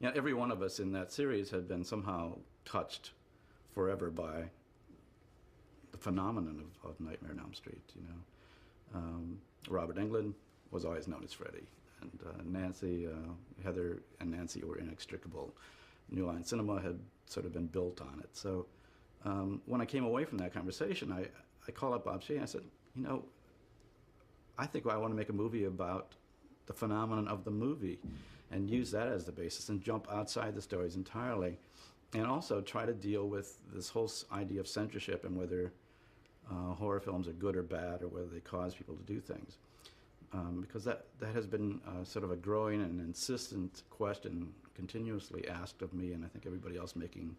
every one of us in that series had been somehow touched forever by the phenomenon of Nightmare on Elm Street. Robert Englund was always known as Freddy, and Nancy, Heather, and Nancy were inextricable. New Line Cinema had sort of been built on it. So when I came away from that conversation, I called up Bob Shea and I said, I think I want to make a movie about the phenomenon of the movie and use that as the basis and jump outside the stories entirely, and also try to deal with this whole idea of censorship and whether horror films are good or bad, or whether they cause people to do things. Because that has been sort of a growing and insistent question continuously asked of me, and I think everybody else making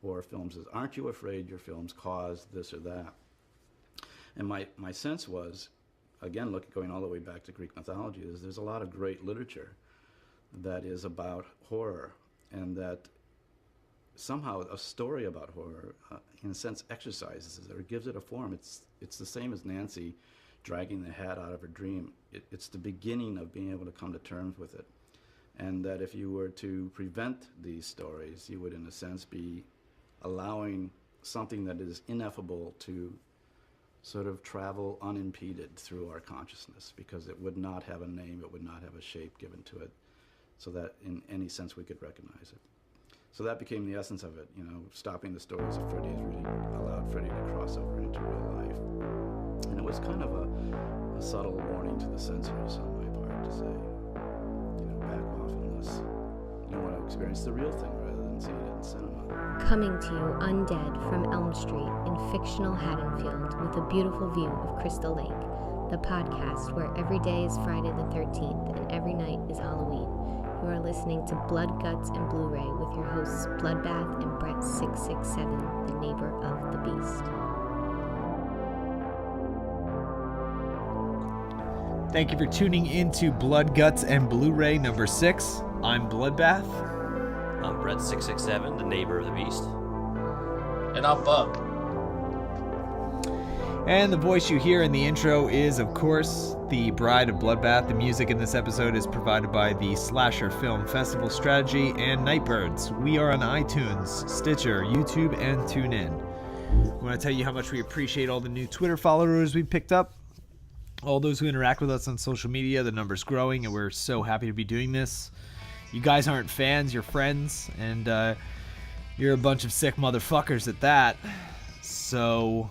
horror films, is, aren't you afraid your films cause this or that? And my sense was, again, going all the way back to Greek mythology, is there's a lot of great literature that is about horror, and that somehow a story about horror, in a sense, exercises it or gives it a form. It's the same as Nancy dragging the hat out of her dream. It's the beginning of being able to come to terms with it. And that if you were to prevent these stories, you would, in a sense, be allowing something that is ineffable to sort of travel unimpeded through our consciousness, because it would not have a name, it would not have a shape given to it, so that in any sense we could recognize it. So that became the essence of it. Stopping the stories of Freddy has really allowed Freddy to cross over into real life. And it was kind of a subtle warning to the censors on my part to say, back off unless you want to experience the real thing rather than seeing it in cinema. Coming to you undead from Elm Street in fictional Haddonfield with a beautiful view of Crystal Lake, the podcast where every day is Friday the 13th and every night is Halloween. You are listening to Blood, Guts, and Blu-Ray with your hosts Bloodbath and Brett 667, the neighbor of the beast. Thank you for tuning into Blood, Guts, and Blu-Ray number 6. I'm Bloodbath. I'm Brett 667, the neighbor of the beast. And I'm Bub. And the voice you hear in the intro is, of course, the bride of Bloodbath. The music in this episode is provided by the Slasher Film Festival Strategy and Nightbirds. We are on iTunes, Stitcher, YouTube, and TuneIn. We want to tell you how much we appreciate all the new Twitter followers we picked up, all those who interact with us on social media. The number's growing, and we're so happy to be doing this. You guys aren't fans, you're friends, and you're a bunch of sick motherfuckers at that. So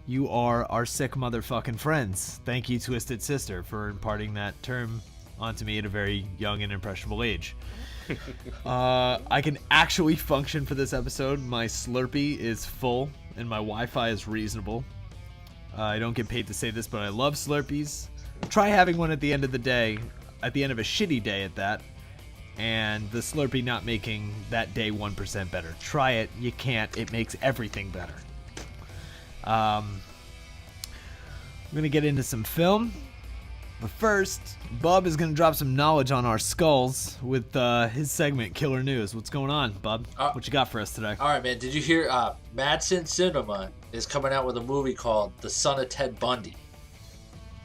you are our sick motherfucking friends. Thank you, Twisted Sister, for imparting that term onto me at a very young and impressionable age. I can actually function for this episode. My Slurpee is full, and my Wi-Fi is reasonable. I don't get paid to say this, but I love Slurpees. Try having one at the end of the day, at the end of a shitty day at that, and the Slurpee not making that day 1% better. Try it. You can't. It makes everything better. I'm going to get into some film, but first, Bub is going to drop some knowledge on our skulls with his segment, Killer News. What's going on, Bub? What you got for us today? All right, man. Did you hear Madsen Cinema is coming out with a movie called The Son of Ted Bundy?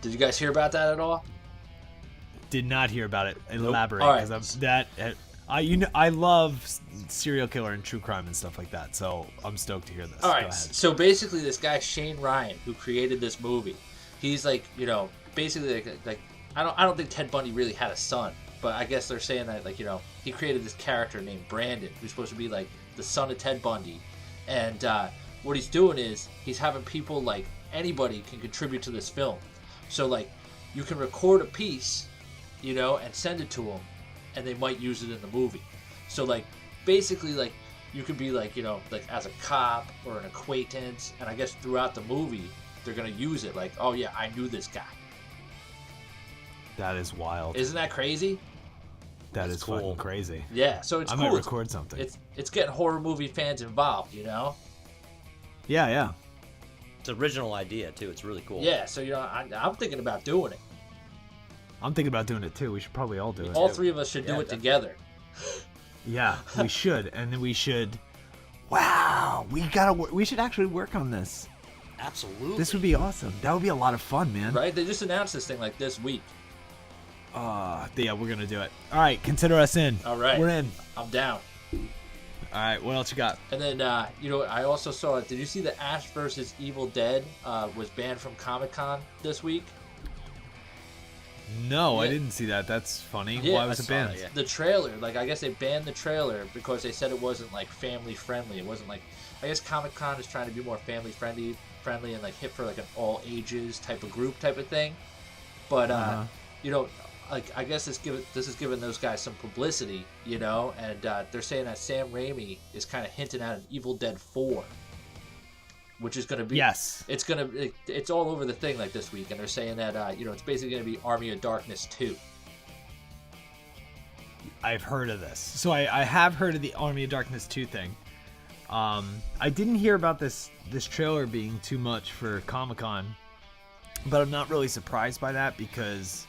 Did you guys hear about that at all? Did not hear about it. Elaborate, All right. because I love serial killer and true crime and stuff like that, so I'm stoked to hear this. All right, so basically this guy Shane Ryan, who created this movie, he's basically like I don't think Ted Bundy really had a son, but I guess they're saying that he created this character named Brandon, who's supposed to be like the son of Ted Bundy, and what he's doing is he's having people, like, anybody can contribute to this film, so you can record a piece, and send it to them, and they might use it in the movie. So basically you could be as a cop or an acquaintance, and I guess throughout the movie they're gonna use it oh yeah, I knew this guy. That is wild. Isn't that crazy? That is cool. Fucking crazy. Yeah, so it's I cool. might record something. It's getting horror movie fans involved, Yeah. It's an original idea too. It's really cool. Yeah, so I'm thinking about doing it. I'm thinking about doing it too. We should probably all do it. All three of us should do it together. Yeah, we should, and then we should. Wow, we should actually work on this. Absolutely. This would be awesome. That would be a lot of fun, man. Right? They just announced this thing this week. Yeah, we're gonna do it. All right, consider us in. All right. We're in. I'm down. All right, what else you got? And then, I also saw, did you see that Ash vs. Evil Dead was banned from Comic-Con this week? No, Yeah. I didn't see that. That's funny. Yeah, Why was I it saw banned? that, yeah. The trailer, I guess they banned the trailer because they said it wasn't, family friendly. It wasn't, I guess Comic-Con is trying to be more family friendly and, hip for, an all ages type of group type of thing. But, I guess this is giving those guys some publicity, and they're saying that Sam Raimi is kind of hinting at an Evil Dead 4, which is going to be... Yes. It's all over the thing, this week, and they're saying that, it's basically going to be Army of Darkness 2. I've heard of this. So I have heard of the Army of Darkness 2 thing. I didn't hear about this trailer being too much for Comic-Con, but I'm not really surprised by that because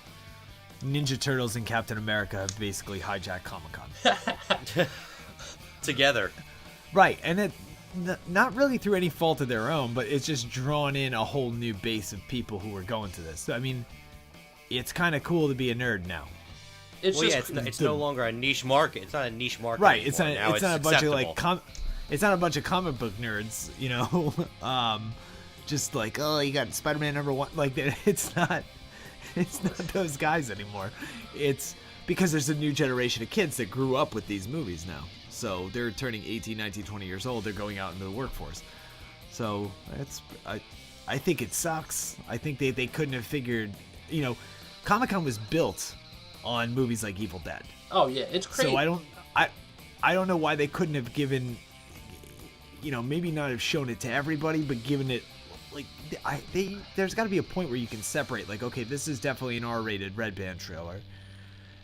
Ninja Turtles and Captain America have basically hijacked Comic-Con. Together. Right, and it not really through any fault of their own, but it's just drawn in a whole new base of people who are going to this. So, I mean, it's kind of cool to be a nerd now. It's no longer a niche market. It's not a niche market Right, anymore. it's not a bunch of it's not a bunch of comic book nerds, just you got Spider-Man #1. It's not those guys anymore. It's because there's a new generation of kids that grew up with these movies now. So they're turning 18, 19, 20 years old. They're going out into the workforce. So I think it sucks. I think they couldn't have figured, Comic-Con was built on movies like Evil Dead. Oh yeah, it's crazy. So I don't know why they couldn't have given, maybe not have shown it to everybody, but given it, there's got to be a point where you can separate, okay, this is definitely an R-rated Red Band trailer,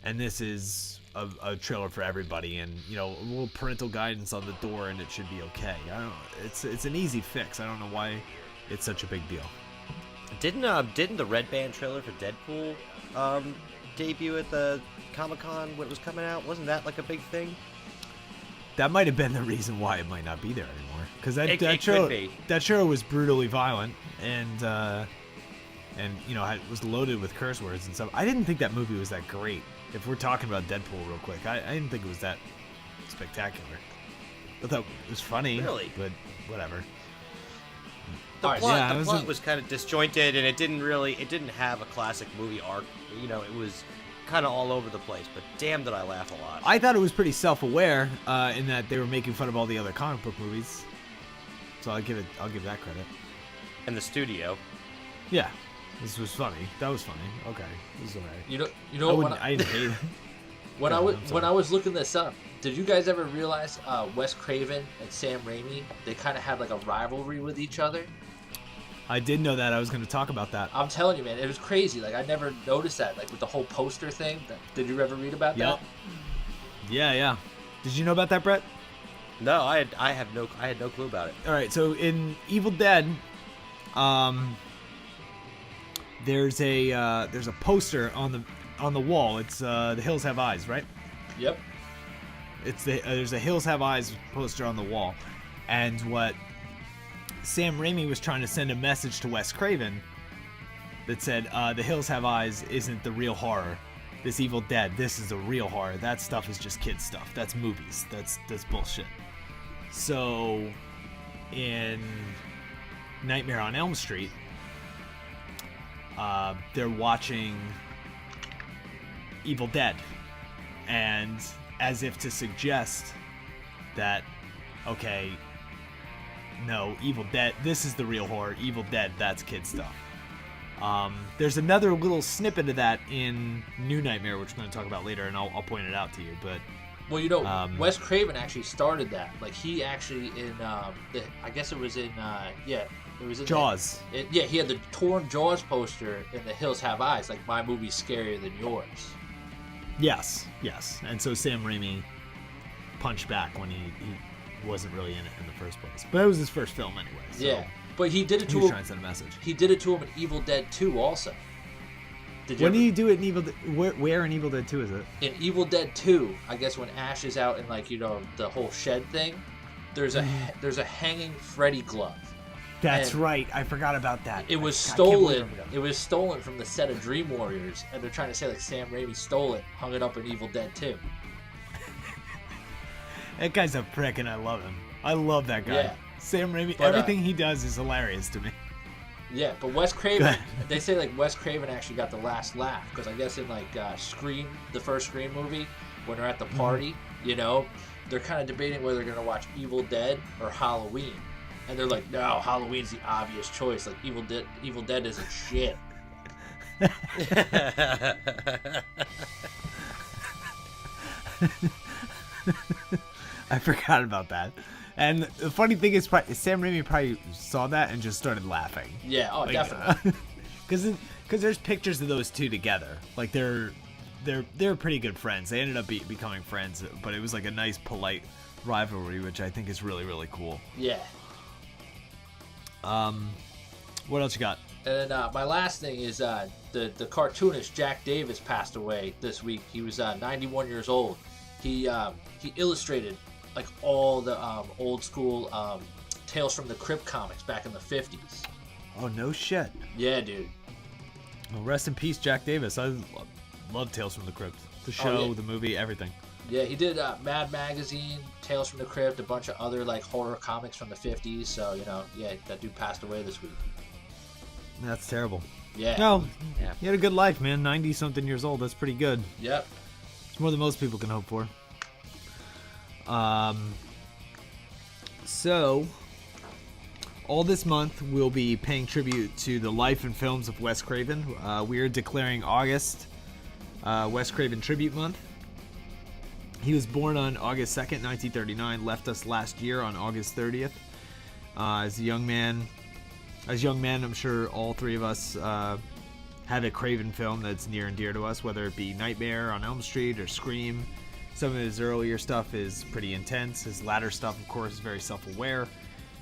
and this is a trailer for everybody, and a little parental guidance on the door, and it should be okay. I don't know. It's an easy fix. I don't know why it's such a big deal. Didn't the Red Band trailer for Deadpool debut at the Comic-Con when it was coming out? Wasn't that a big thing? That might have been the reason why it might not be there anymore. Because that trailer was brutally violent and was loaded with curse words and stuff. I didn't think that movie was that great. If we're talking about Deadpool real quick, I didn't think it was that spectacular. I thought it was funny, really, but whatever. The plot was kind of disjointed, and it didn't have a classic movie arc. It was kind of all over the place, but damn did I laugh a lot. I thought it was pretty self-aware in that they were making fun of all the other comic book movies. So I'll give that credit. And the studio. Yeah. This was funny. That was funny. Okay. This is alright. I didn't hate it. When I was looking this up, did you guys ever realize Wes Craven and Sam Raimi, they kind of had a rivalry with each other? I did know that. I was going to talk about that. I'm telling you, man, it was crazy. I never noticed that, with the whole poster thing. Did you ever read about that? Yeah. Did you know about that, Brett? No, I had no clue about it. All right, so in Evil Dead, there's a poster on the wall. It's The Hills Have Eyes, right? Yep. There's a Hills Have Eyes poster on the wall, and what Sam Raimi was trying to send a message to Wes Craven that said, The Hills Have Eyes isn't the real horror. This Evil Dead, this is the real horror. That stuff is just kid stuff. That's movies. That's bullshit. So, in Nightmare on Elm Street, they're watching Evil Dead, and as if to suggest that, okay, no, Evil Dead, this is the real horror. Evil Dead, that's kid stuff. There's another little snippet of that in New Nightmare, which we're going to talk about later, and I'll point it out to you. But Wes Craven actually started that. He actually I guess it was in it was in Jaws. He had the torn Jaws poster in The Hills Have Eyes. My movie's scarier than yours. Yes, and so Sam Raimi punched back when he wasn't really in it in the first place. But it was his first film anyway. So yeah, but he did it to he was him. trying to send a message. He did it to him in Evil Dead 2 also. When did he do it in Evil Dead? Where in Evil Dead 2 is it? In Evil Dead 2, I guess when Ash is out in the whole shed thing, there's a hanging Freddy glove. That's right. I forgot about that. It was stolen. It was stolen from the set of Dream Warriors, and they're trying to say Sam Raimi stole it, hung it up in Evil Dead 2. That guy's a prick, and I love him. I love that guy. Yeah. Sam Raimi, But, everything he does is hilarious to me. Yeah, but Wes Craven, they say like Wes Craven actually got the last laugh because I guess in like Scream, the first Scream movie, when they're at the party, you know, they're kind of debating whether they're gonna watch Evil Dead or Halloween, and they're like, no, Halloween's the obvious choice. Like Evil Dead isn't shit. I forgot about that. And the funny thing is, Sam Raimi probably saw that and just started laughing. Yeah, oh, definitely. Because there's pictures of those two together. Like they're pretty good friends. They ended up becoming friends, but it was like a nice, polite rivalry, which I think is really, really cool. Yeah. What else you got? And then my last thing is the cartoonist Jack Davis passed away this week. He was 91 years old. He illustrated like all the old school Tales from the Crypt comics back in the 50s. Oh, no shit. Yeah, dude. Well, rest in peace, Jack Davis. I love Tales from the Crypt. The show, the movie, everything. Yeah, he did Mad Magazine, Tales from the Crypt, a bunch of other like horror comics from the 50s. So, you know, yeah, that dude passed away this week. That's terrible. Yeah. No, he had a good life, man. 90-something years old. That's pretty good. Yep. It's more than most people can hope for. So, all this month we'll be paying tribute to the life and films of Wes Craven. We're declaring August Wes Craven Tribute Month. He was born on August 2nd, 1939, left us last year on August 30th. As a young man, I'm sure all three of us have a Craven film that's near and dear to us, whether it be Nightmare on Elm Street or Scream. Some of his earlier stuff is pretty intense. His latter stuff, of course, is very self-aware.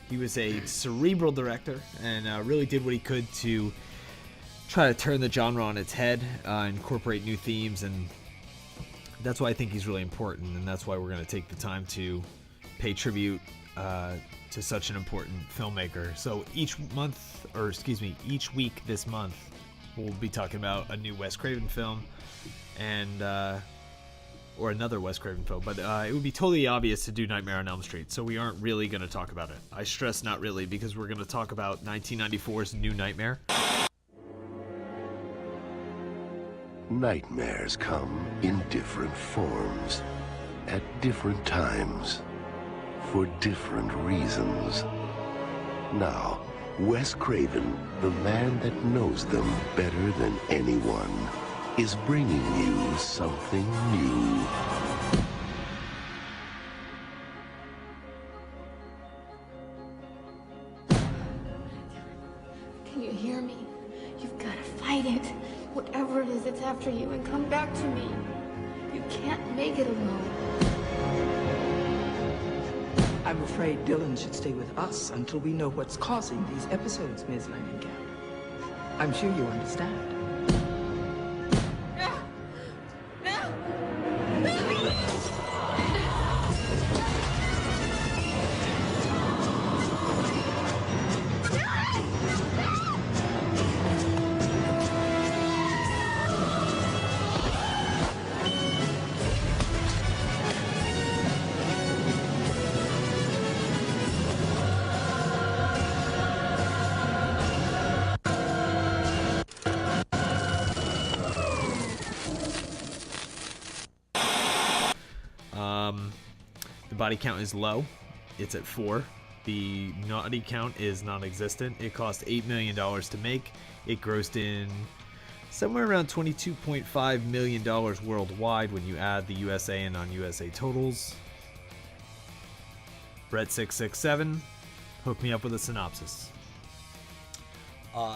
He was a cerebral director and really did what he could to try to turn the genre on its head, incorporate new themes, and that's why I think he's really important, and that's why we're going to take the time to pay tribute to such an important filmmaker. So each week this month, we'll be talking about a new Wes Craven film and or another Wes Craven film, but it would be totally obvious to do Nightmare on Elm Street, so we aren't really going to talk about it. I stress not really, because we're going to talk about 1994's New Nightmare. Nightmares come in different forms, at different times, for different reasons. Now, Wes Craven, the man that knows them better than anyone, is bringing you something new. Can you hear me? You've got to fight it. Whatever it is, it's after you, and come back to me. You can't make it alone. I'm afraid Dylan should stay with us until we know what's causing these episodes, Ms. Lanningham. I'm sure you understand. The body count is low. It's at 4. The naughty count is non-existent. It cost $8 million to make. It grossed in somewhere around $22.5 million worldwide when you add the USA and non-USA totals. Brett667, hook me up with a synopsis.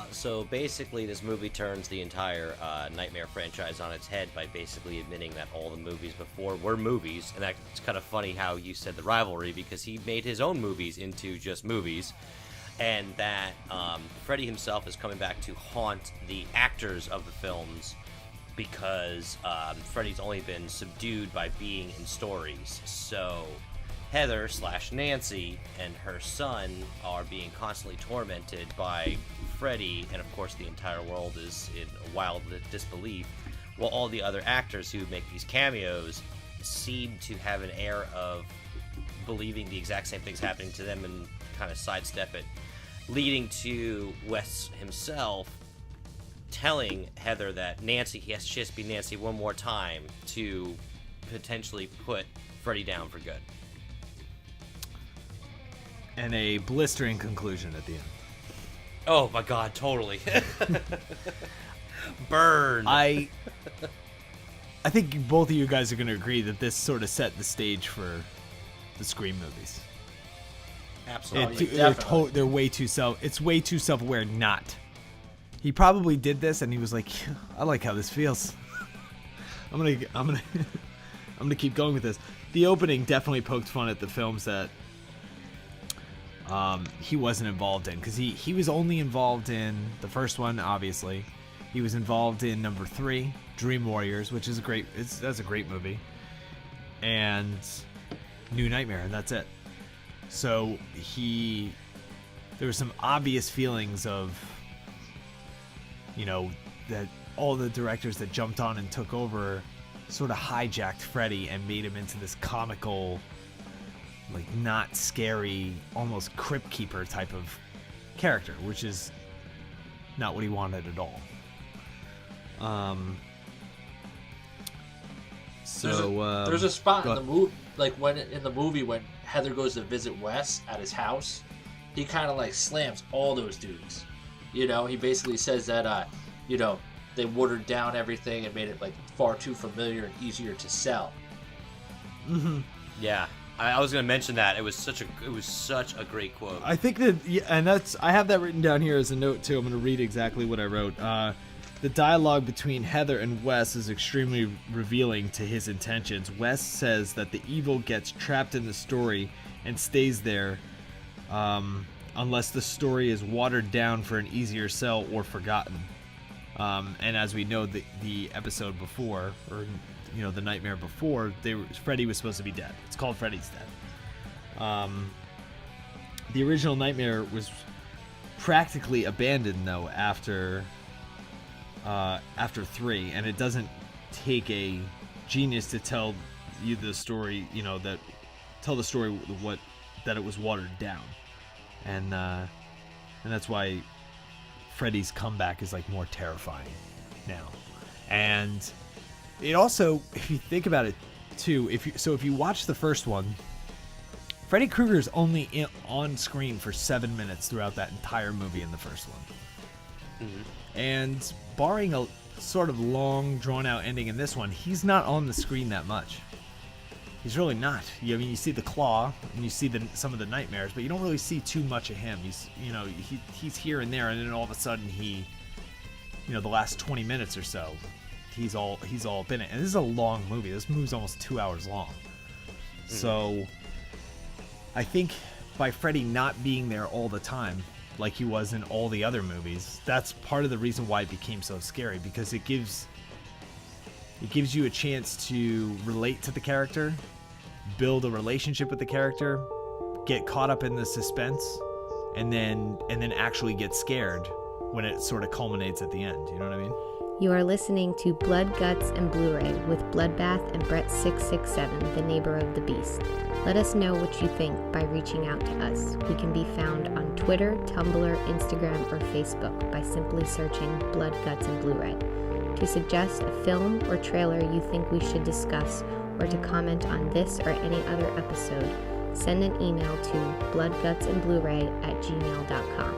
So basically, this movie turns the entire Nightmare franchise on its head by basically admitting that all the movies before were movies, and that's kind of funny how you said the rivalry, because he made his own movies into just movies, and that Freddy himself is coming back to haunt the actors of the films because Freddy's only been subdued by being in stories. So Heather / Nancy and her son are being constantly tormented by Freddy, and of course the entire world is in wild disbelief, while all the other actors who make these cameos seem to have an air of believing the exact same things happening to them and kind of sidestep it, leading to Wes himself telling Heather that she has to be Nancy one more time to potentially put Freddy down for good. And a blistering conclusion at the end. Oh my god, totally. Burn. I think both of you guys are going to agree that this sort of set the stage for the Scream movies. Absolutely. They're way too self-aware not. He probably did this and he was like, I like how this feels. I'm gonna keep going with this. The opening definitely poked fun at the films that he wasn't involved in, because he was only involved in the first one, obviously. He was involved in number 3, Dream Warriors, which is that's a great movie, and New Nightmare, and that's it. So there were some obvious feelings of, that all the directors that jumped on and took over sort of hijacked Freddy and made him into this comical, like, not scary, almost crypt keeper type of character, which is not what he wanted at all. There's a spot in the movie, like in the movie when Heather goes to visit Wes at his house, he kind of like slams all those dudes. He basically says that they watered down everything and made it like far too familiar and easier to sell. Mm-hmm. Yeah, I was going to mention that. It was such a great quote. I think that, and I have that written down here as a note too. I'm going to read exactly what I wrote. The dialogue between Heather and Wes is extremely revealing to his intentions. Wes says that the evil gets trapped in the story and stays there unless the story is watered down for an easier sell or forgotten. And as we know, the episode before, or the nightmare before, Freddy was supposed to be dead. It's called Freddy's Dead. The original nightmare was practically abandoned though after 3, and it doesn't take a genius to tell you the story. Tell the story that it was watered down, and that's why Freddy's comeback is like more terrifying now. And it also, if you think about it too, if you watch the first one, Freddy Krueger is only on screen for 7 minutes throughout that entire movie in the first one. Mm-hmm. And barring a sort of long, drawn-out ending in this one, he's not on the screen that much. He's really not. You see the claw, and you see some of the nightmares, but you don't really see too much of him. He's here and there, and then all of a sudden the last 20 minutes or so, he's all been it. And this is a long movie. This movie's almost 2 hours long. Mm-hmm. So I think by Freddy not being there all the time, like he was in all the other movies, that's part of the reason why it became so scary, because it gives you a chance to relate to the character, build a relationship with the character, get caught up in the suspense, and then actually get scared when it sort of culminates at the end. You know what I mean? You are listening to Blood, Guts, and Blu-ray with Bloodbath and Brett 667, the neighbor of the beast. Let us know what you think by reaching out to us. We can be found on Twitter, Tumblr, Instagram, or Facebook by simply searching Blood, Guts, and Blu-ray. To suggest a film or trailer you think we should discuss, or to comment on this or any other episode, send an email to bloodgutsandblueray@gmail.com.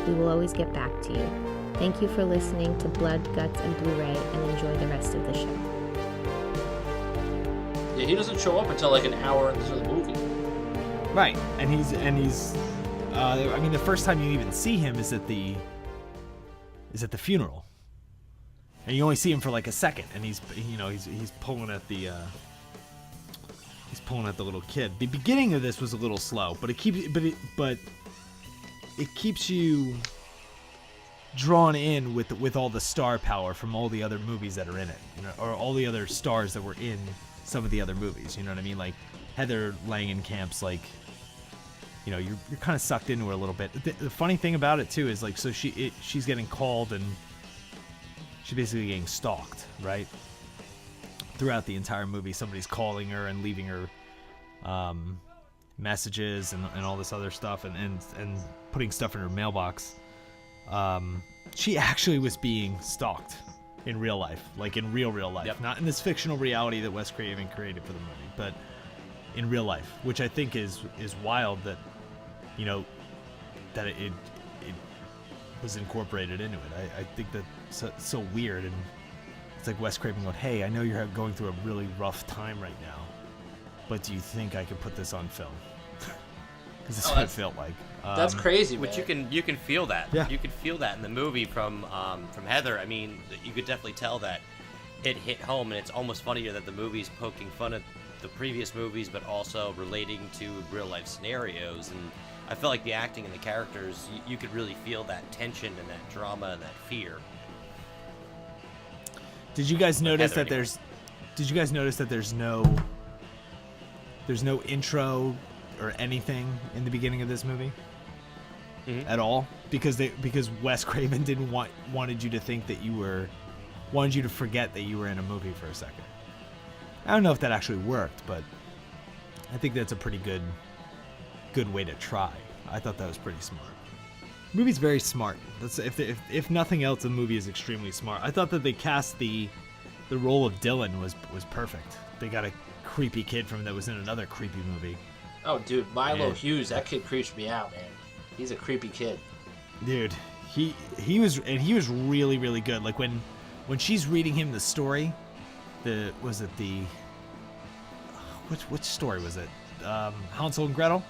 We will always get back to you. Thank you for listening to Blood, Guts, and Blu-ray, and enjoy the rest of the show. Yeah, he doesn't show up until like an hour into the movie. Right, and he's the first time you even see him is at the funeral, and you only see him for like a second, and he's pulling at the little kid. The beginning of this was a little slow, but it keeps you drawn in with all the star power from all the other movies that are in it, or all the other stars that were in some of the other movies. You know what I mean? Like Heather Langenkamp's, like, you're kind of sucked into it a little bit. The funny thing about it too is, like, so she's getting called and she's basically getting stalked, right? Throughout the entire movie, somebody's calling her and leaving her messages and all this other stuff and putting stuff in her mailbox, she actually was being stalked in real life, like in real life. Yep. Not in this fictional reality that Wes Craven created for the movie, but in real life, which I think is wild that, you know, that it was incorporated into it. I think that's so weird, and it's like Wes Craven going, hey, I know you're going through a really rough time right now, but do you think I could put this on film? Because that's what it felt like. That's crazy, man. Which you can feel that. Yeah. You can feel that in the movie from Heather. I mean, you could definitely tell that it hit home, and it's almost funnier that the movie's poking fun at the previous movies, but also relating to real life scenarios. And I felt like the acting and the characters, you could really feel that tension and that drama and that fear. Did you guys notice Heather, that anyway. there's no intro or anything in the beginning of this movie at all? Because Wes Craven wanted you to think that wanted you to forget that you were in a movie for a second. I don't know if that actually worked, but I think that's a pretty good way to try. I thought that was pretty smart. The movie's very smart. That's if nothing else, the movie is extremely smart. I thought that they cast the role of Dylan was perfect. They got a creepy kid that was in another creepy movie. Oh, dude, Milo Yeah. Hughes, that kid creeps me out, man. He's a creepy kid. Dude, he was really, really good. Like when she's reading him the story, which story was it? Hansel and Gretel?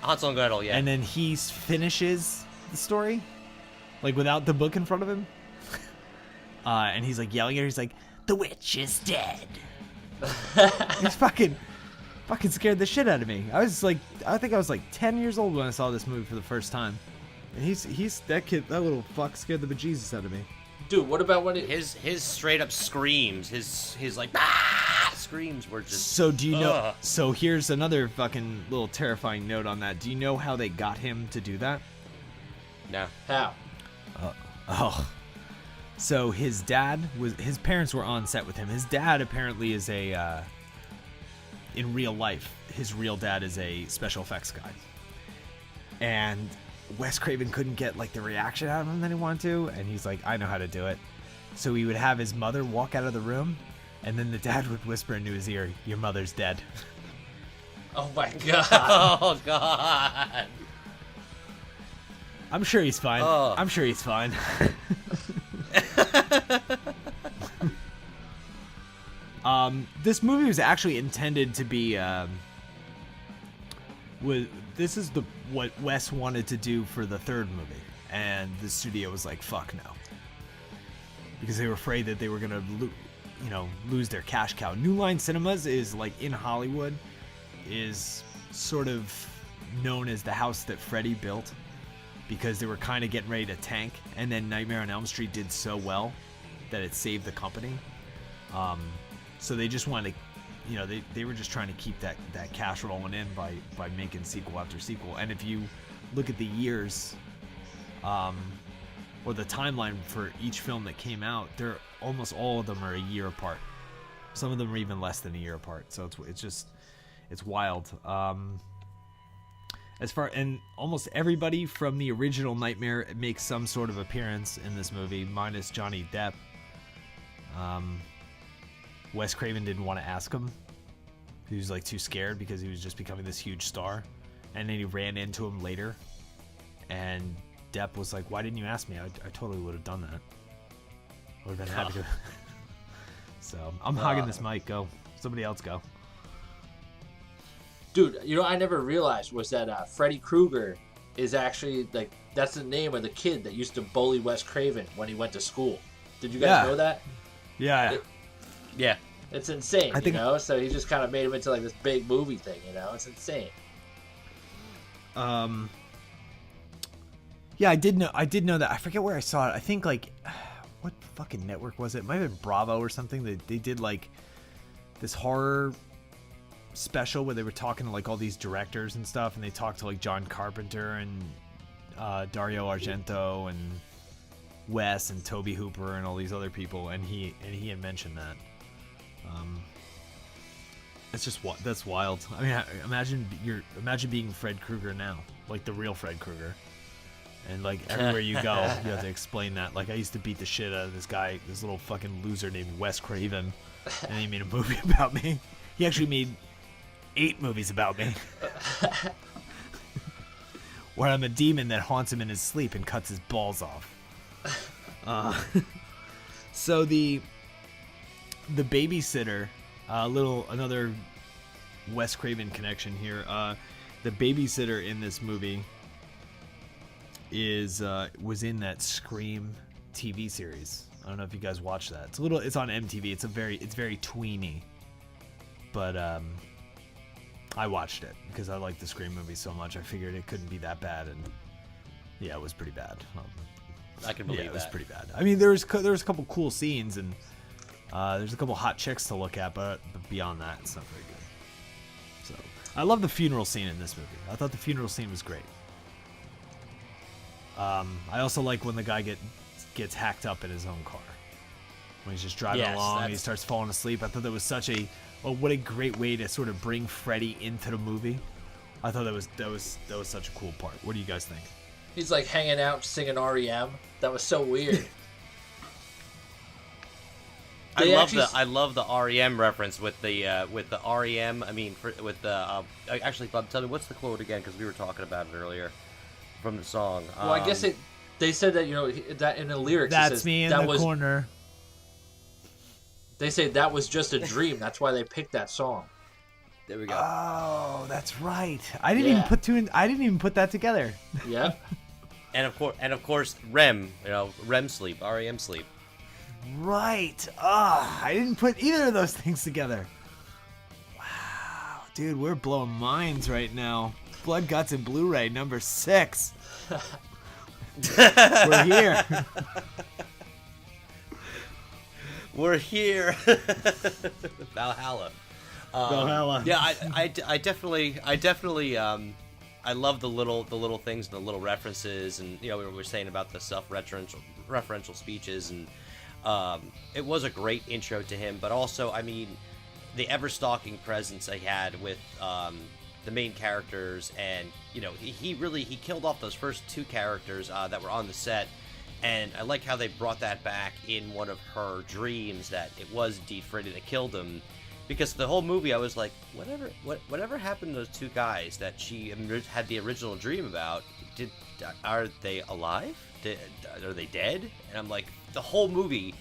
Hansel and Gretel, yeah. And then he finishes the story, like without the book in front of him. And he's like yelling at her. He's like, "The witch is dead." He's fucking scared the shit out of me. I think I was like 10 years old when I saw this movie for the first time. And he's that little fuck scared the bejesus out of me. Dude, what about when his straight up screams, his like screams were just. So do you know? So here's another fucking little terrifying note on that. Do you know how they got him to do that? No. How? So his parents were on set with him. His dad apparently is in real life, his real dad is a special effects guy. And Wes Craven couldn't get like the reaction out of him that he wanted to, and he's like, I know how to do it. So he would have his mother walk out of the room, and then the dad would whisper into his ear, "Your mother's dead." Oh my god. Oh god. I'm sure he's fine. Oh. I'm sure he's fine. This movie was actually intended to be this is what Wes wanted to do for the third movie, and the studio was like, fuck no, because they were afraid that they were gonna lose their cash cow. New Line Cinemas is like in Hollywood, is sort of known as the house that Freddy built, because they were kind of getting ready to tank, and then Nightmare on Elm Street did so well that it saved the company. So they just wanted to, they were just trying to keep that cash rolling in by making sequel after sequel. And if you look at the years, or the timeline for each film that came out, they're almost all of them are a year apart. Some of them are even less than a year apart. So it's wild. And almost everybody from the original Nightmare makes some sort of appearance in this movie, minus Johnny Depp. Wes Craven didn't want to ask him. He was like too scared because he was just becoming this huge star. And then he ran into him later. And Depp was like, "Why didn't you ask me? I totally would have done that. I would have been happy to." So I'm hogging this mic. Go. Somebody else go. Dude, I never realized was that Freddy Krueger is actually, like, that's the name of the kid that used to bully Wes Craven when he went to school. Did you guys know that? Yeah. Yeah. It's insane, I think, So he just kind of made him into like this big movie thing, It's insane. Yeah, I did know that. I forget where I saw it. I think like, what fucking network was it? It might have been Bravo or something. They did like this horror special where they were talking to like all these directors and stuff, and they talked to like John Carpenter and Dario Argento and Wes and Toby Hooper and all these other people, and he had mentioned that. It's just what that's wild. I mean, imagine being Fred Krueger now, like the real Fred Krueger, and like everywhere you go, you have to explain that. Like I used to beat the shit out of this guy, this little fucking loser named Wes Craven, and he made a movie about me. He actually made 8 movies about me, where I'm a demon that haunts him in his sleep and cuts his balls off. So the babysitter, another Wes Craven connection here. The babysitter in this movie was in that Scream TV series. I don't know if you guys watched that. It's on MTV. It's very tweeny, but I watched it because I like the Scream movies so much. I figured it couldn't be that bad, and yeah, it was pretty bad. I can believe it was that. pretty bad. I mean, there was a couple cool scenes, and there's a couple hot chicks to look at, but beyond that, it's not very good. So I love the funeral scene in this movie. I thought the funeral scene was great. I also like when the guy gets hacked up in his own car when he's just driving along and he starts falling asleep. I thought that was what a great way to sort of bring Freddy into the movie. I thought that was such a cool part. What do you guys think? He's like hanging out singing REM. That was so weird. I love the REM reference with the REM. I mean, actually, Bob, tell me what's the quote again, because we were talking about it earlier from the song. Well, I guess they said that that in the lyrics. That's it says, me in the corner. They say that was just a dream. That's why they picked that song. There we go. Oh, that's right. I didn't even put that together. Yep. And of course, REM. REM sleep. REM sleep. Right. I didn't put either of those things together. Wow, dude, we're blowing minds right now. Blood, Guts, and Blu-ray number 6. We're here. We're here. Valhalla. Valhalla. Yeah, I definitely I love the little things and the little references, and we were saying about the self-referential speeches, and it was a great intro to him. But also, I mean, the ever-stalking presence he had with the main characters, and he killed off those first 2 characters that were on the set. And I like how they brought that back in one of her dreams, that it was indeed Freddy that killed him. Because the whole movie, I was like, whatever happened to those 2 guys that she had the original dream about? Are they alive? Are they dead? And I'm like, the whole movie,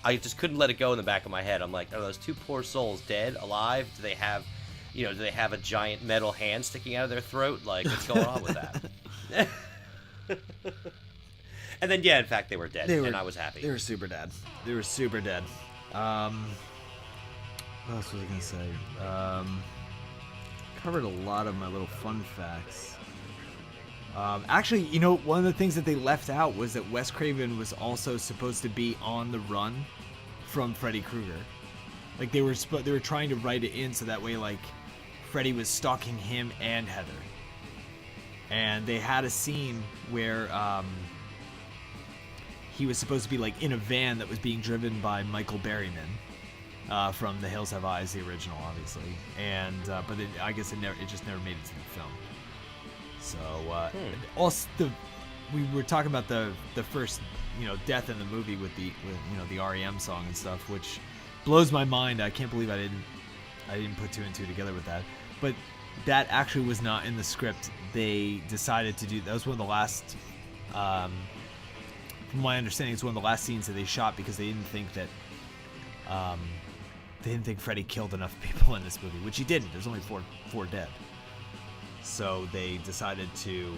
I just couldn't let it go in the back of my head. I'm like, are those 2 poor souls dead, alive? Do they have a giant metal hand sticking out of their throat? Like, what's going on with that? And then, in fact, they were dead, and I was happy. They were super dead. What else was I going to say? Covered a lot of my little fun facts. Actually, one of the things that they left out was that Wes Craven was also supposed to be on the run from Freddy Krueger. Like, they were trying to write it in so that way, like, Freddy was stalking him and Heather. And they had a scene where he was supposed to be, like, in a van that was being driven by Michael Berryman from The Hills Have Eyes, the original, obviously. And but I guess it just never made it to the film. So also we were talking about the first death in the movie with the REM song and stuff, which blows my mind. I can't believe I didn't put 2 and 2 together with that. But that actually was not in the script. They decided to do that. Was one of the last. From my understanding, it's one of the last scenes that they shot because they didn't think that Freddy killed enough people in this movie, which he didn't. There's only four dead. So they decided to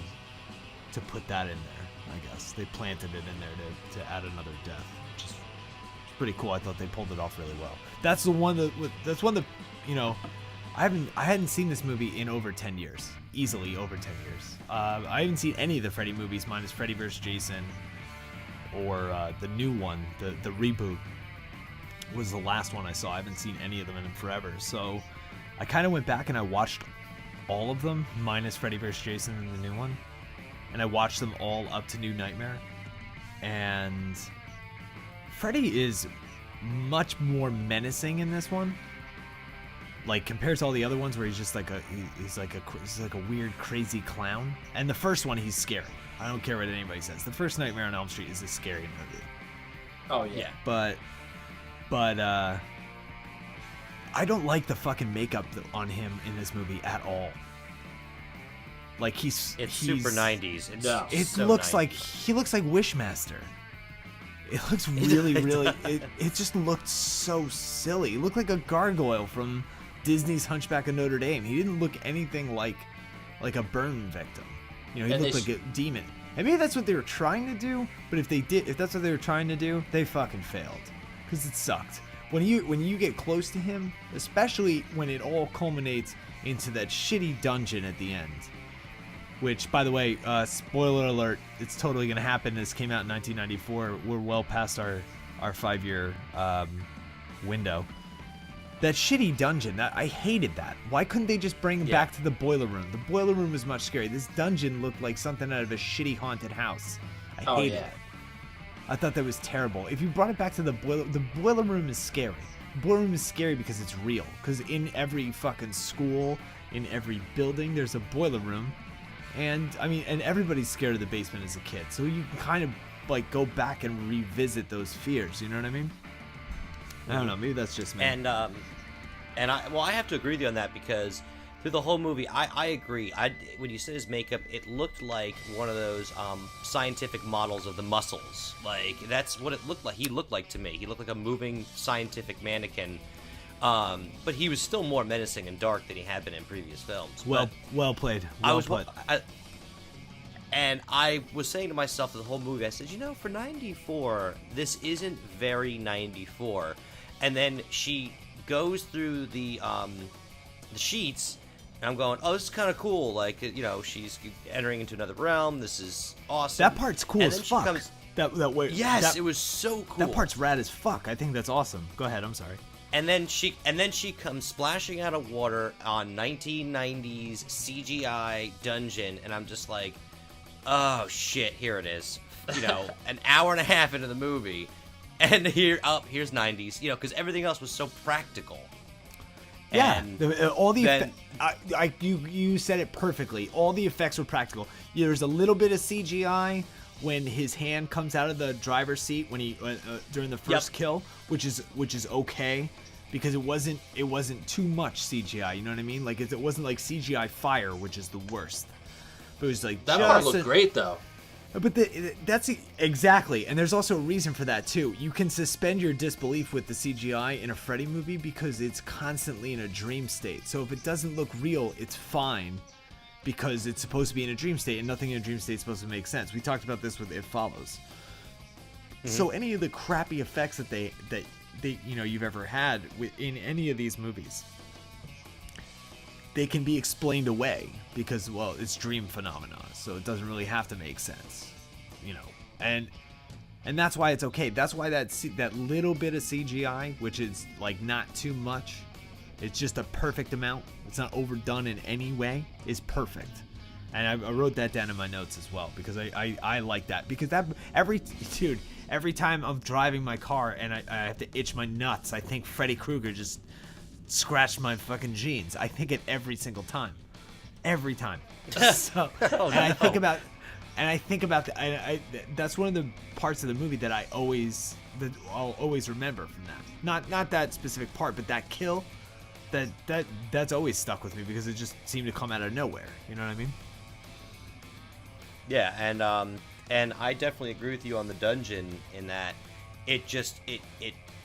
put that in there. I guess they planted it in there to add another death, which is pretty cool. I thought they pulled it off really well. That's one that I hadn't seen this movie in over 10 years, easily over 10 years. I haven't seen any of the Freddy movies minus Freddy vs. Jason. Or the new one, the reboot, was the last one I saw. I haven't seen any of them in forever. So I kind of went back and I watched all of them, minus Freddy vs. Jason and the new one. And I watched them all up to New Nightmare. And Freddy is much more menacing in this one Like compared to all the other ones where he's just like he's like a weird crazy clown. And the first one he's scary. I don't care what anybody says. The first Nightmare on Elm Street is a scary movie. Oh yeah. But I don't like the fucking makeup on him in this movie at all. Like he's super 90s. It so looks 90s. like he looks like Wishmaster. It looks really it just looked so silly. He looked like a gargoyle from Disney's Hunchback of Notre Dame. He didn't look anything like a burn victim. You know, he looked like a demon. And maybe that's what they were trying to do, but if that's what they were trying to do, they fucking failed. Cuz it sucked. When you get close to him, especially when it all culminates into that shitty dungeon at the end. Which, by the way, spoiler alert, it's totally going to happen. This came out in 1994. We're well past our 5-year window. That shitty dungeon, I hated that. Why couldn't they just bring him back to the boiler room? The boiler room was much scarier. This dungeon looked like something out of a shitty haunted house. I hated it. I thought that was terrible. If you brought it back to the boiler room is scary. The boiler room is scary because it's real. Because in every fucking school, in every building, there's a boiler room. And I mean, and everybody's scared of the basement as a kid, so you can kind of like go back and revisit those fears. You know what I mean? I don't know. Maybe that's just me. And I have to agree with you on that because through the whole movie, I agree. When you said his makeup, it looked like one of those scientific models of the muscles. Like that's what it looked like. He looked like to me. He looked like a moving scientific mannequin. But he was still more menacing and dark than he had been in previous films. Well played. And I was saying to myself the whole movie, I said, for 94, this isn't very 94. And then she goes through the sheets, and I'm going, oh, this is kind of cool. Like, she's entering into another realm. This is awesome. That part's cool as fuck. That way. Yes, it was so cool. That part's rad as fuck. I think that's awesome. Go ahead. I'm sorry. And then she comes splashing out of water on 1990s CGI dungeon, and I'm just like, oh shit, here it is. An hour and a half into the movie, and here's 90s. Because everything else was so practical. Yeah, and you said it perfectly. All the effects were practical. There's a little bit of CGI when his hand comes out of the driver's seat when he during the first kill, which is okay. Because it wasn't too much CGI, you know what I mean? Like it wasn't like CGI fire, which is the worst. But it was like that part looked great though. But that's exactly, and there's also a reason for that too. You can suspend your disbelief with the CGI in a Freddy movie because it's constantly in a dream state. So if it doesn't look real, it's fine because it's supposed to be in a dream state, and nothing in a dream state is supposed to make sense. We talked about this with It Follows. Mm-hmm. So any of the crappy effects that you've ever had in any of these movies, they can be explained away because, well, it's dream phenomena, so it doesn't really have to make sense, and that's why it's okay. That's why that little bit of CGI, which is like not too much, it's just a perfect amount, it's not overdone in any way, is perfect. And I wrote that down in my notes as well because I like that, because that every time I'm driving my car and I have to itch my nuts, I think Freddy Krueger just scratched my fucking jeans. I think it every single time. Every time. So, I think about that's one of the parts of the movie that I'll always remember from that. Not that specific part, but that kill, that's always stuck with me because it just seemed to come out of nowhere. You know what I mean? Yeah, and I definitely agree with you on the dungeon in that it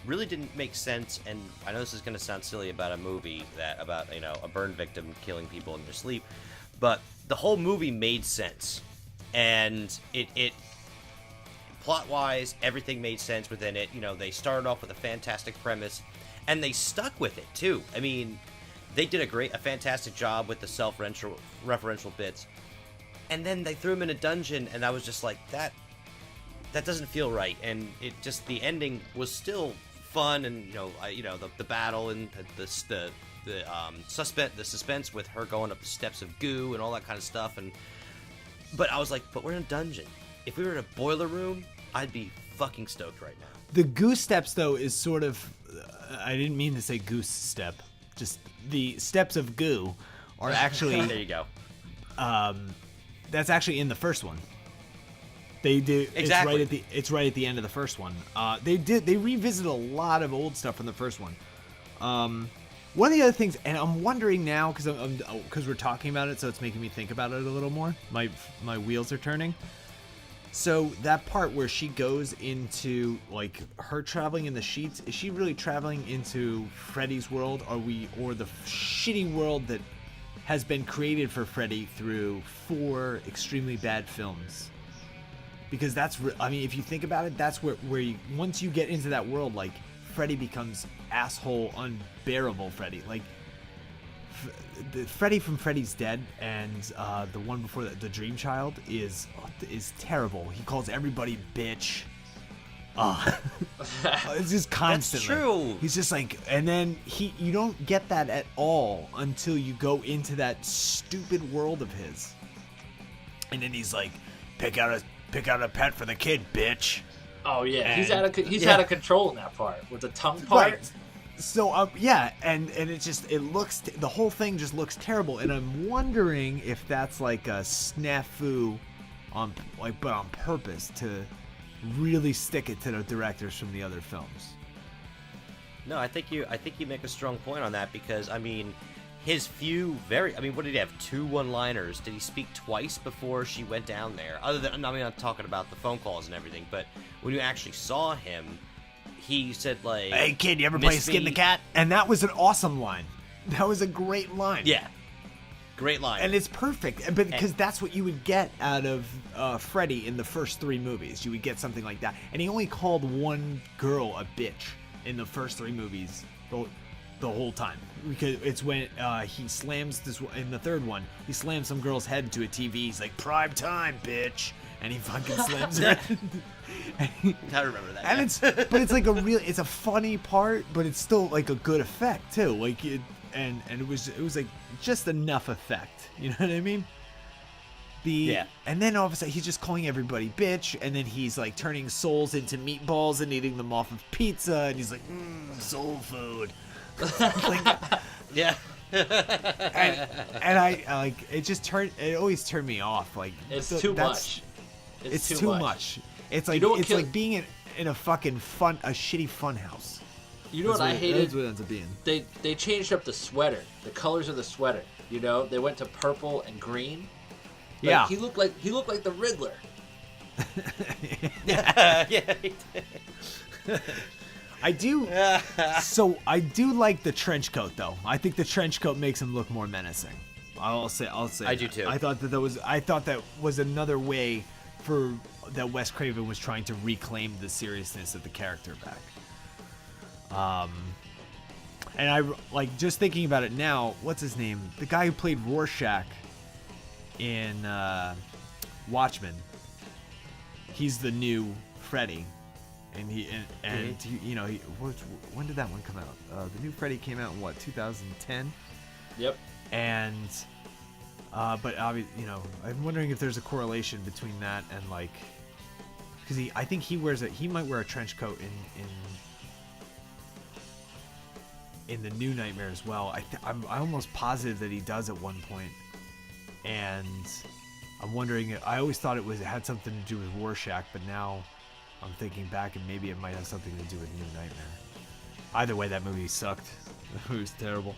really didn't make sense. And I know this is going to sound silly about a movie about a burn victim killing people in their sleep, but the whole movie made sense, and it plot wise everything made sense within it. They started off with a fantastic premise, and they stuck with it too. I mean, they did a fantastic job with the self-referential bits. And then they threw him in a dungeon, and I was just like, that doesn't feel right. And it just, the ending was still fun, and the battle and the suspense with her going up the steps of goo and all that kind of stuff. But I was like, but we're in a dungeon. If we were in a boiler room, I'd be fucking stoked right now. The goose steps though is sort of, I didn't mean to say goose step. just the steps of goo are actually There you go. That's actually in the first one. They do Exactly. It's right at the end of the first one. They revisit a lot of old stuff from the first one. One of the other things, and I'm wondering now because we're talking about it, so it's making me think about it a little more. My wheels are turning. So that part where she goes into like her traveling in the sheets, is she really traveling into Freddy's world? Or the shitty world that has been created for Freddy through 4 extremely bad films? Because if you think about it, that's where you, once you get into that world, like Freddy becomes asshole, unbearable Freddy. Like the Freddy from Freddy's Dead and the one before that, the Dream Child, is terrible. He calls everybody bitch. It's just constantly. That's true. He's just like, and then you don't get that at all until you go into that stupid world of his. And then he's like, pick out a pet for the kid, bitch. Oh yeah, And- he's out of control in that part with the tongue part. Right. So and it looks, the whole thing just looks terrible, and I'm wondering if that's like a snafu but on purpose to really stick it to the directors from the other films. No, I think you make a strong point on that, because I mean, his what did he have? 2 one-liners. Did he speak twice before she went down there? Other than, I mean, I'm talking about the phone calls and everything, but when you actually saw him, he said like, Hey kid, you ever play Skin the Cat? And that was an awesome line. That was a great line. Yeah. Great line. And it's perfect, but because that's what you would get out of Freddy in the first 3 movies. You would get something like that. And he only called one girl a bitch in the first 3 movies the whole time. Because it's when he slams in the third one, he slams some girl's head into a TV. He's like, prime time, bitch. And he fucking slams her. I remember that. And it's like it's a funny part, but it's still like a good effect too. Like and it was like just enough effect. You know what I mean? And then all of a sudden he's just calling everybody bitch, and then he's like turning souls into meatballs and eating them off of pizza, and he's like, soul food. Yeah. and I like it always turned me off. Like It's too much. It's too much. It's like like being in a fucking shitty fun house. You know what I hated? That's what it ends up being. They changed up the sweater, the colors of the sweater. You know, they went to purple and green. Like, Yeah. he looked like the Riddler. Yeah. He did. I do. So I do like the trench coat, though. I think the trench coat makes him look more menacing. I'll say. I do too. I thought that was another way that Wes Craven was trying to reclaim the seriousness of the character back. And I like just thinking about it now. What's his name? The guy who played Rorschach in Watchmen. He's the new Freddy. And he when did that one come out? The new Freddy came out in what, 2010? Yep. And but obviously, I'm wondering if there's a correlation between that and like, because I think he might wear a trench coat in the new Nightmare as well. I'm almost positive that he does at one point, and I'm wondering. I always thought it had something to do with Rorschach, but now I'm thinking back, and maybe it might have something to do with New Nightmare. Either way, that movie sucked. It was terrible.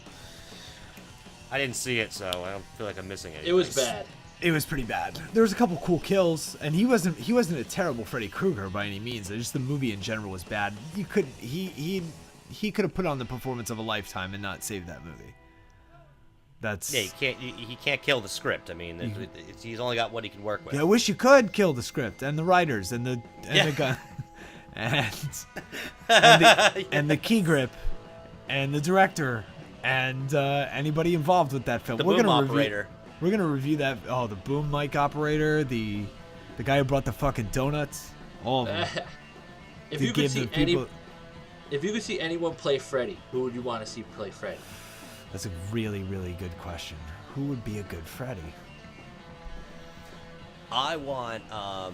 I didn't see it, so I don't feel like I'm missing it. It was bad. It was pretty bad. There was a couple cool kills, and he wasn't a terrible Freddy Krueger by any means. Just the movie in general was bad. He could have put on the performance of a lifetime and not saved that movie. That's he can't kill the script. I mean, he's only got what he can work with. Yeah, I wish you could kill the script and the writers and the gun and the key grip and the director and anybody involved with that film. The boom operator. We're gonna review that. Oh, the boom mic operator, the guy who brought the fucking donuts, all of them. If you could see anyone play Freddy, who would you want to see play Freddy? That's a really, really good question. Who would be a good Freddy? I want, I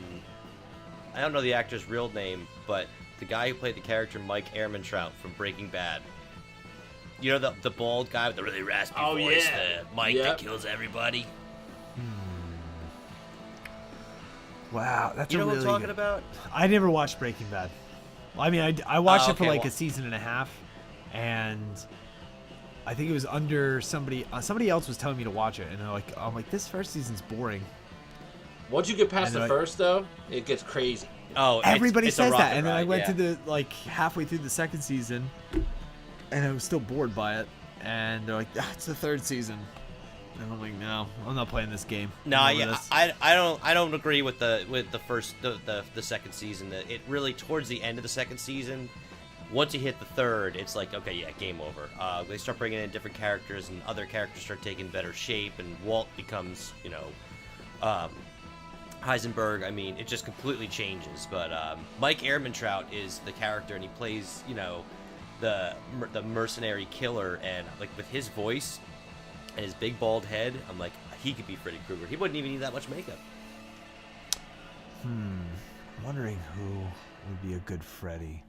don't know the actor's real name, but the guy who played the character Mike Ehrmantraut from Breaking Bad. You know the bald guy with the really raspy voice, the Mike that kills everybody. Wow, that's you know really what I'm talking good. about? I never watched Breaking Bad. I mean, I watched it for like well. a season and a half, and I think it was under somebody. Somebody else was telling me to watch it, and I'm like, this first season's boring. Once you get past And the first, though, it gets crazy. Oh, Everybody it's a says rocket that, and then I ride, went yeah. to the halfway through the second season, and I was still bored by it. And they're like, it's the third season, and I'm like, no, I'm not playing this game. No, I'm over yeah, this. I don't agree with the first the second season. That it really towards the end of the second season, once you hit the third, it's like, okay, yeah, game over. They start bringing in different characters, and other characters start taking better shape, and Walt becomes, Heisenberg. I mean, it just completely changes. But Mike Ehrmantraut is the character, and he plays, the mercenary killer, and like with his voice and his big bald head, I'm like, he could be Freddy Krueger. He wouldn't even need that much makeup. I'm wondering who would be a good Freddy.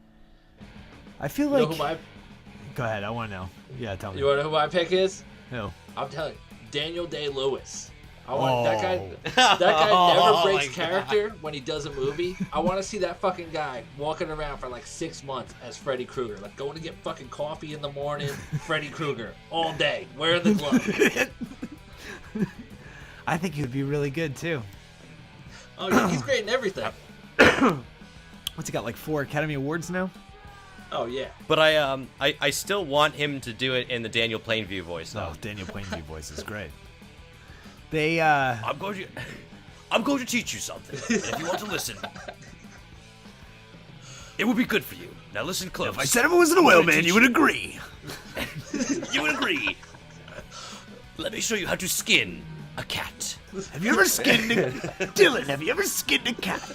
I feel You know like. who my, Go ahead, I want to know. Yeah, tell me. you want to know who my pick is? Who? I'm telling you, Daniel Day-Lewis. I want that guy. Oh. That guy Oh never breaks my character when he does a movie. I want to see that fucking guy walking around for like 6 months as Freddy Krueger, like going to get fucking coffee in the morning. Freddy Krueger all day, wearing the glove. I think he would be really good too. Oh yeah, he's great in everything. What's he got? Like 4 Academy Awards now? Oh yeah. But I still want him to do it in the Daniel Plainview voice, though. Oh, Daniel Plainview voice is great. They I'm going to teach you something. If you want to listen, it would be good for you. Now listen close. If I said it wasn't a whale man, you would agree. You would agree. Let me show you how to skin a cat. Have you ever skinned a Dylan? Have you ever skinned a cat?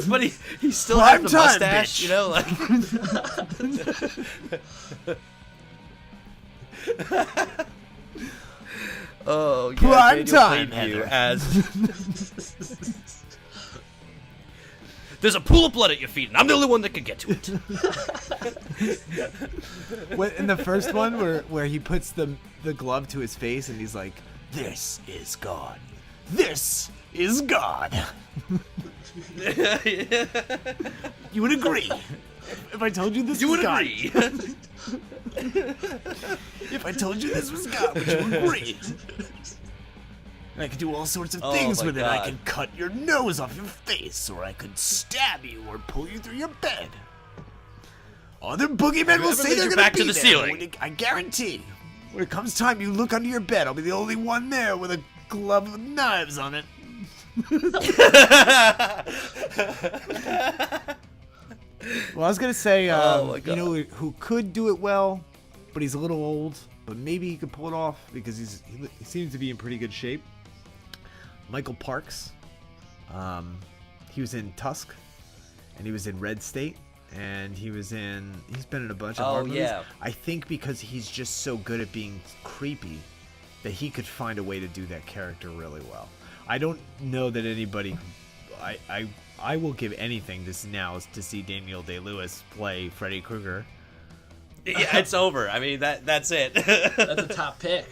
But he still Prime has the time, mustache, bitch. like. Oh, yeah, Prime Daniel time, Plainview Heather. as there's a pool of blood at your feet, and I'm the only one that can get to it. What, in the first one where he puts the glove to his face and he's like, "This is God. This is God." You would agree if I told you this You was would God. agree. If I told you this was God, would you agree? And I could do all sorts of Oh things my with it. I God. could cut your nose off your face, or I could stab you, or pull you through your bed. Other boogeymen will ever say laid they're your gonna back be to the there, ceiling? but when I guarantee, when it comes time you look under your bed, I'll be the only one there with a glove with knives on it. Well, I was gonna say, Oh my you know, who could do it well, but he's a little old, but maybe he could pull it off because he seems to be in pretty good shape. Michael Parks, he was in Tusk, and he was in Red State, and he's been in a bunch of horror movies. yeah. I think because he's just so good at being creepy that he could find a way to do that character really well. I don't know that anybody. I will give anything this now to see Daniel Day-Lewis play Freddy Krueger. Yeah, it's over. I mean, that's it. That's a top pick.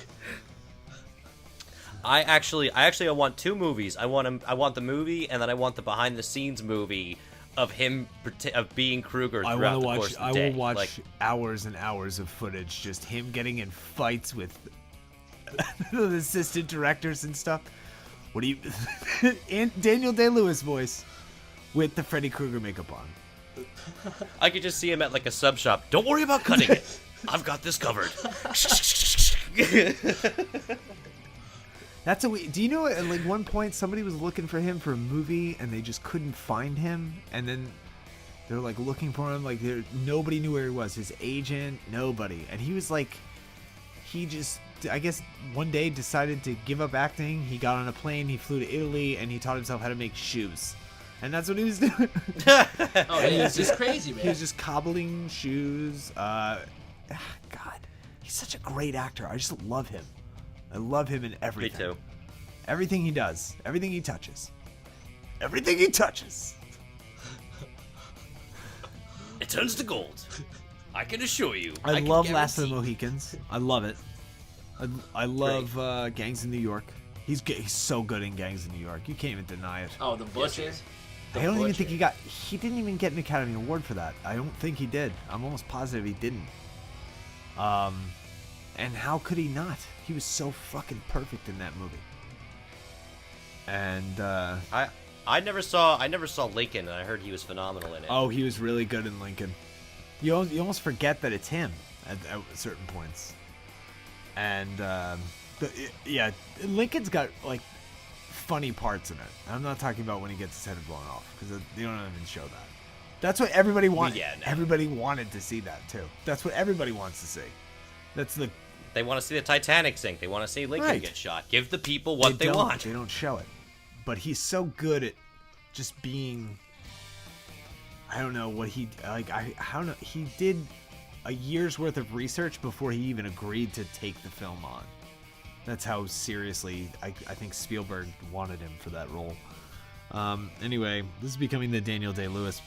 I actually want 2 movies. I want the movie, and then I want the behind the scenes movie of him of being Krueger throughout the course of the I day. will watch Like, hours and hours of footage, just him getting in fights with the assistant directors and stuff. What do you, and Daniel Day-Lewis voice with the Freddy Krueger makeup on. I could just see him at like a sub shop. Don't worry about cutting it. I've got this covered. That's do you know at like one point somebody was looking for him for a movie and they just couldn't find him, and then they're like looking for him, like nobody knew where he was, his agent, nobody, and he was like, he just, I guess one day decided to give up acting. He got on a plane, he flew to Italy, and he taught himself how to make shoes, and that's what he was doing. Oh yeah, it's just crazy, man. He was just cobbling shoes. God, he's such a great actor. I just love him. I love him in everything. Me too. Everything he does. Everything he touches. Everything he touches. It turns to gold. I can assure you. I can love Last of the guarantee. Mohicans. I love it. I love Gangs in New York. He's so good in Gangs in New York. You can't even deny it. Oh, the Butchers. I don't even think he didn't even get an Academy Award for that. I don't think he did. I'm almost positive he didn't. And how could he not? He was so fucking perfect in that movie. And I never saw Lincoln, and I heard he was phenomenal in it. oh, he was really good in Lincoln. You almost forget that it's him at certain points. And yeah, Lincoln's got like funny parts in it. I'm not talking about when he gets his head blown off, because they don't even show that. That's what everybody wanted. Everybody wanted to see that too. That's what everybody wants to see. They want to see the Titanic sink. They want to see Lincoln get shot. Give the people what they want. They don't show it. But he's so good at just being. I don't know what he like. I don't know. He did a year's worth of research before he even agreed to take the film on. That's how seriously I think Spielberg wanted him for that role. Anyway, this is becoming the Daniel Day-Lewis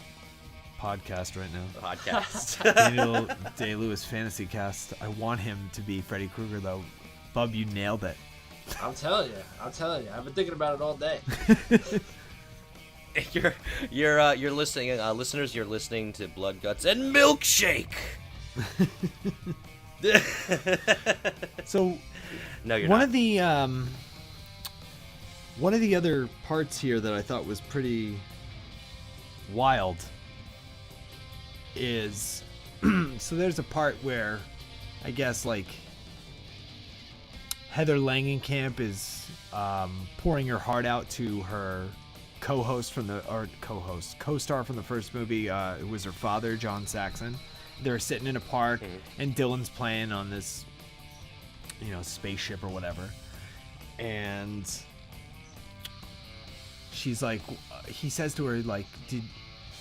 podcast right now. Daniel Day-Lewis fantasy cast. I want him to be Freddy Krueger though. Bub, you nailed it. I'm telling you. I've been thinking about it all day. You're listening, listeners. You're listening to Blood, Guts, and Milkshake. So, no, you're one not. of the other parts here that I thought was pretty wild is so there's a part where I guess like Heather Langenkamp is pouring her heart out to her co-star from the first movie. It was her father, John Saxon. They're sitting in a park, and Dylan's playing on this, spaceship or whatever. And she's like, he says to her, like,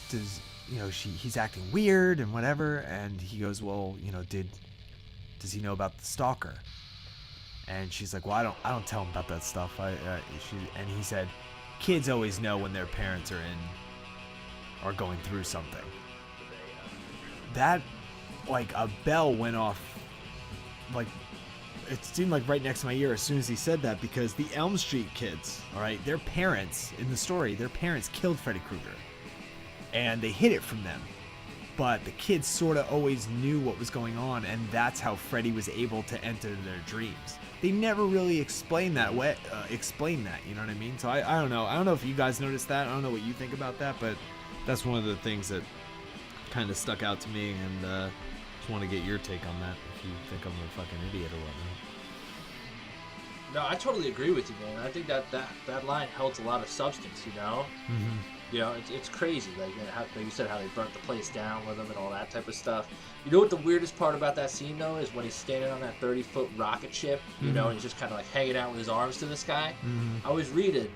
he's acting weird and whatever. And he goes, well, does he know about the stalker? And she's like, well, I don't tell him about that stuff. And he said, kids always know when their parents are going through something. That, like, a bell went off, like, it seemed like right next to my ear as soon as he said that, because the Elm Street kids, all right, their parents, in the story, their parents killed Freddy Krueger. And they hid it from them. But the kids sort of always knew what was going on, and that's how Freddy was able to enter their dreams. They never really explain that, you know what I mean? So I don't know. I don't know if you guys noticed that. I don't know what you think about that, but that's one of the things that kind of stuck out to me, and just want to get your take on that, if you think I'm a fucking idiot or whatnot. No, I totally agree with you, man. I think that line holds a lot of substance, Mm-hmm. It's crazy, like you said, how they burnt the place down with them and all that type of stuff. You know what the weirdest part about that scene, though, is when he's standing on that 30-foot rocket ship, and he's just kind of like hanging out with his arms to the sky. I was reading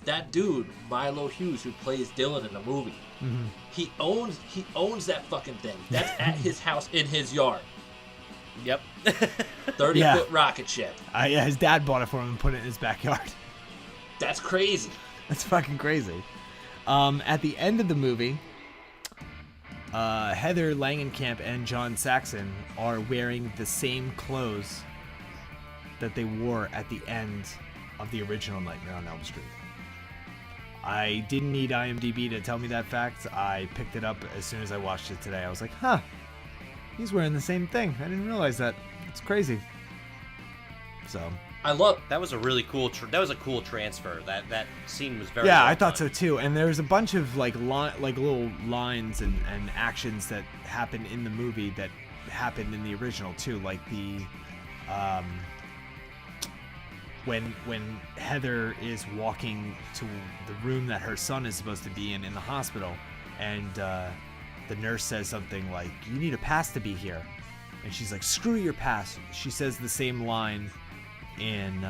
that dude, Milo Hughes, who plays Dylan in the movie. He owns that fucking thing. That's at his house in his yard. Yep. 30-foot rocket ship. Yeah, his dad bought it for him and put it in his backyard. That's crazy. That's fucking crazy. At the end of the movie, Heather Langenkamp and John Saxon are wearing the same clothes that they wore at the end of the original Nightmare on Elm Street. I didn't need IMDb to tell me that fact. I picked it up as soon as I watched it today. I was like, huh, he's wearing the same thing. I didn't realize that. It's crazy. So that was a really cool that was a cool transfer. That scene was very I thought so too. And there was a bunch of like little lines and actions that happened in the movie that happened in the original too, like the when Heather is walking to the room that her son is supposed to be in the hospital, and the nurse says something like, you need a pass to be here, and she's like, screw your pass. She says the same line in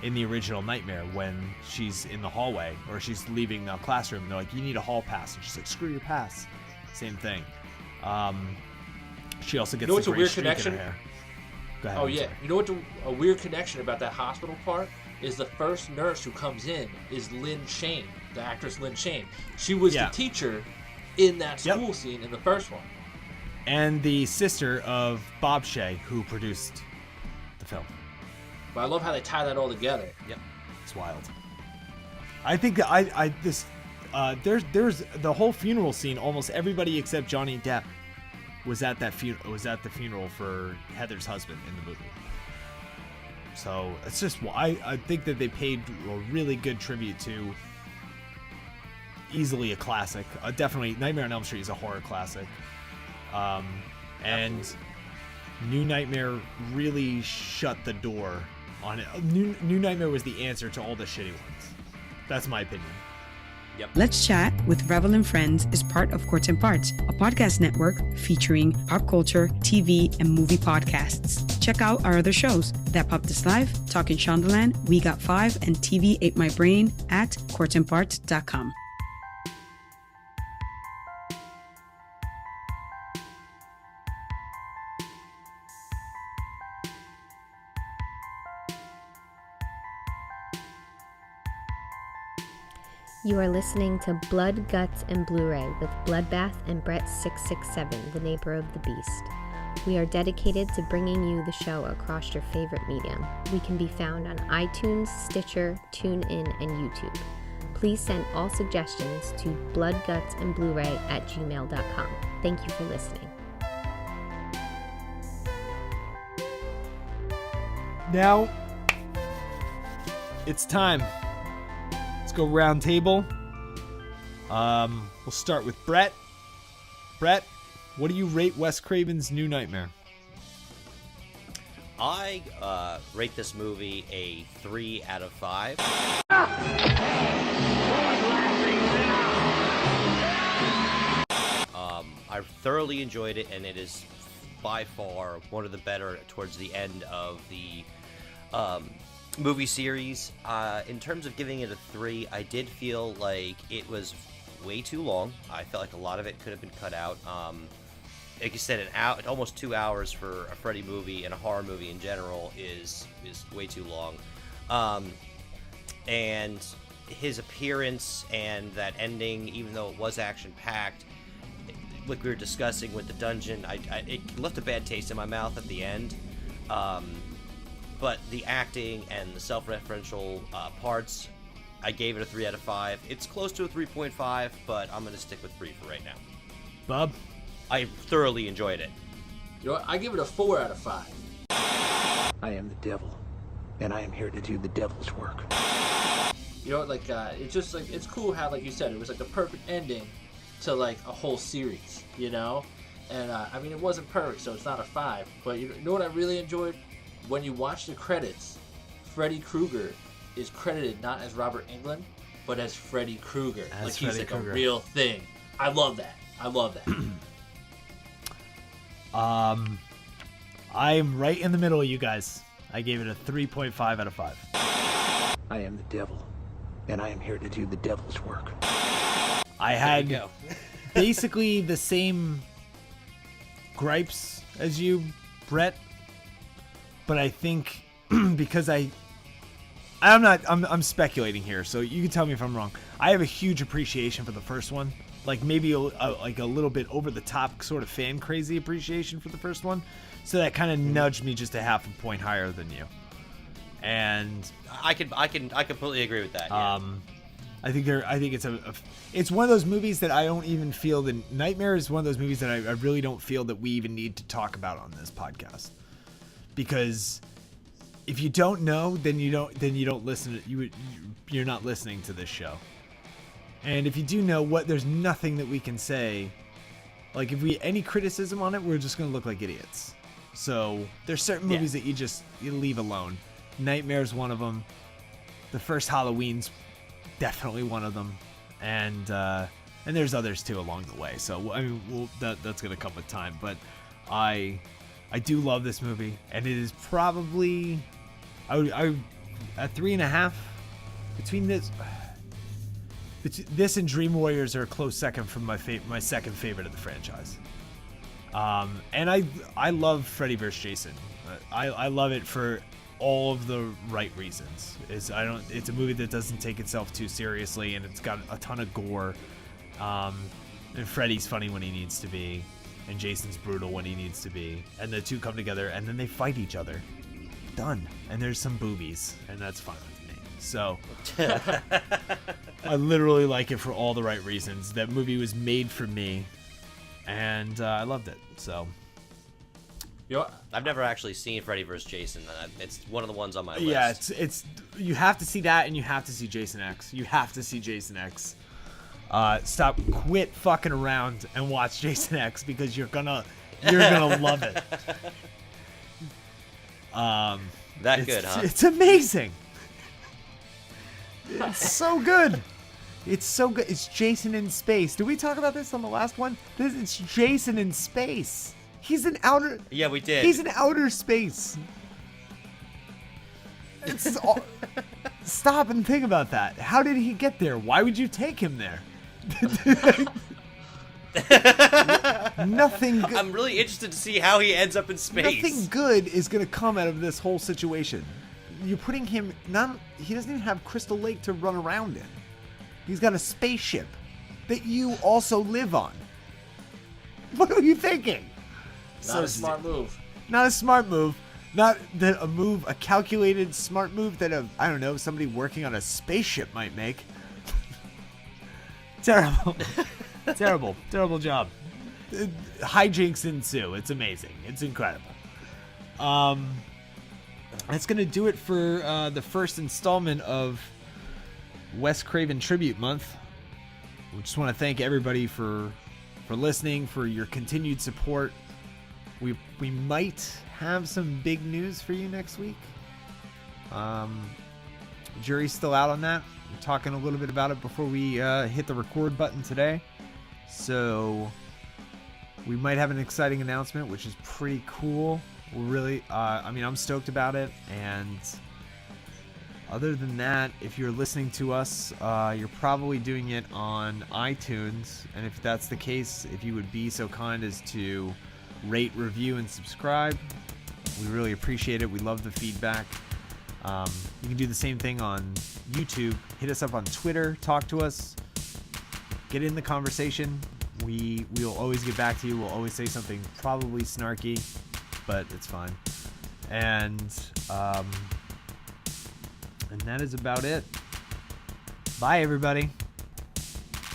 the original Nightmare when she's in the hallway, or she's leaving the classroom, and they're like, you need a hall pass, and she's like, screw your pass. Same thing. She also gets what's a a gray weird streak connection? in her hair. Go ahead, Oh I'm yeah, sorry. you know what? A weird connection about that hospital part is the first nurse who comes in is Lynn Shane, the actress Lynn Shane. She was the teacher in that school scene in the first one. and the sister of Bob Shaye, who produced the film. But I love how they tie that all together. Yep. It's wild. I think that there's the whole funeral scene. Almost everybody except Johnny Depp was at the funeral for Heather's husband in the movie. So it's just, I think that they paid a really good tribute to easily a classic. Definitely, Nightmare on Elm Street is a horror classic. And New Nightmare really shut the door on it. New Nightmare was the answer to all the shitty ones. That's my opinion. Yep. Let's Chat with Revel and Friends is part of Courts and Parts, a podcast network featuring pop culture, TV, and movie podcasts. Check out our other shows, That Popped This Live, Talking Shondaland, We Got Five, and TV Ate My Brain at courtsandparts.com. You are listening to Blood, Guts, and Blu-Ray with Bloodbath and Brett 667, the neighbor of the beast. We are dedicated to bringing you the show across your favorite medium. We can be found on iTunes, Stitcher, TuneIn, and YouTube. Please send all suggestions to bloodgutsandblueray@gmail.com. Thank you for listening. Now, it's time. Go round table. We'll start with Brett. Brett, what do you rate Wes Craven's New Nightmare? I rate this movie a 3 out of 5. I thoroughly enjoyed it, and it is by far one of the better towards the end of the movie series. In terms of giving it a 3, I did feel like it was way too long. I felt like a lot of it could have been cut out. Like you said, almost 2 hours for a Freddy movie and a horror movie in general is way too long. And his appearance and that ending, even though it was action-packed, like we were discussing with the dungeon, it left a bad taste in my mouth at the end. But the acting and the self-referential parts, I gave it a 3 out of 5. It's close to a 3.5, but I'm going to stick with 3 for right now. Bub? I thoroughly enjoyed it. You know what? I give it a 4 out of 5. I am the devil, and I am here to do the devil's work. You know, like, it's just, like, it's cool how, like you said, it was, like, a perfect ending to, like, a whole series, you know? And, I mean, it wasn't perfect, so it's not a 5. But you know what I really enjoyed? When you watch the credits, Freddy Krueger is credited not as Robert Englund, but as Freddy Krueger. Like he's like Krueger. A real thing. I love that. I'm right in the middle of you guys. I gave it a 3.5 out of 5. I am the devil, and I am here to do the devil's work. I had basically the same gripes as you, Brett. But I think because I'm speculating here, so you can tell me if I'm wrong. I have a huge appreciation for the first one, like maybe like a little bit over the top sort of fan crazy appreciation for the first one. So that kind of nudged me just a half a point higher than you. And I completely agree with that. Yeah. I think it's one of those movies that I don't even feel that Nightmare is one of those movies that I really don't feel that we even need to talk about on this podcast. Because if you don't know, then you don't listen. You're not listening to this show. And if you do know there's nothing that we can say. Like if any criticism on it, we're just gonna look like idiots. So there's certain movies that you leave alone. Nightmare's one of them. The first Halloween's definitely one of them, and there's others too along the way. So I mean, that's gonna come with time. But I do love this movie, and it is probably I at 3.5 between this and Dream Warriors are a close second from my second favorite of the franchise. And I love Freddy vs. Jason. I love it for all of the right reasons. It's a movie that doesn't take itself too seriously, and it's got a ton of gore. And Freddy's funny when he needs to be. and Jason's brutal when he needs to be, and the two come together, and then they fight each other. Done. And there's some boobies, and that's fine with me. So, I literally like it for all the right reasons. That movie was made for me, and I loved it. So, I've never actually seen Freddy vs. Jason. It's one of the ones on my list. yeah, it's you have to see that, and you have to see Jason X. You have to see Jason X. Quit fucking around and watch Jason X because you're gonna love it. Good, huh? It's amazing. It's so good. It's so good. It's Jason in space. Did we talk about this on the last one? It's Jason in space. He's in outer. Yeah, we did. He's in outer space. It's all, stop and think about that. How did he get there? Why would you take him there? Nothing good. I'm really interested to see how he ends up in space. Nothing good is going to come out of this whole situation. You're putting him he doesn't even have Crystal Lake to run around in. He's got a spaceship that you also live on. What are you thinking? Not a smart move. Not a smart move. Not a calculated smart move that I don't know, somebody working on a spaceship might make. Terrible. Terrible job. Hijinks ensue. It's amazing. It's incredible. That's going to do it for the first installment of Wes Craven Tribute Month. We just want to thank everybody for listening, for your continued support. We might have some big news for you next week. Jury's still out on that. We're talking a little bit about it before we hit the record button today. So we might have an exciting announcement, which is pretty cool. We're really, I'm stoked about it. And other than that, if you're listening to us, you're probably doing it on iTunes. And if that's the case, if you would be so kind as to rate, review, and subscribe, we really appreciate it. We love the feedback. You can do the same thing on YouTube. Hit us up on Twitter. Talk to us. Get in the conversation. We'll always get back to you. We'll always say something probably snarky, but it's fine. And that is about it. Bye, everybody.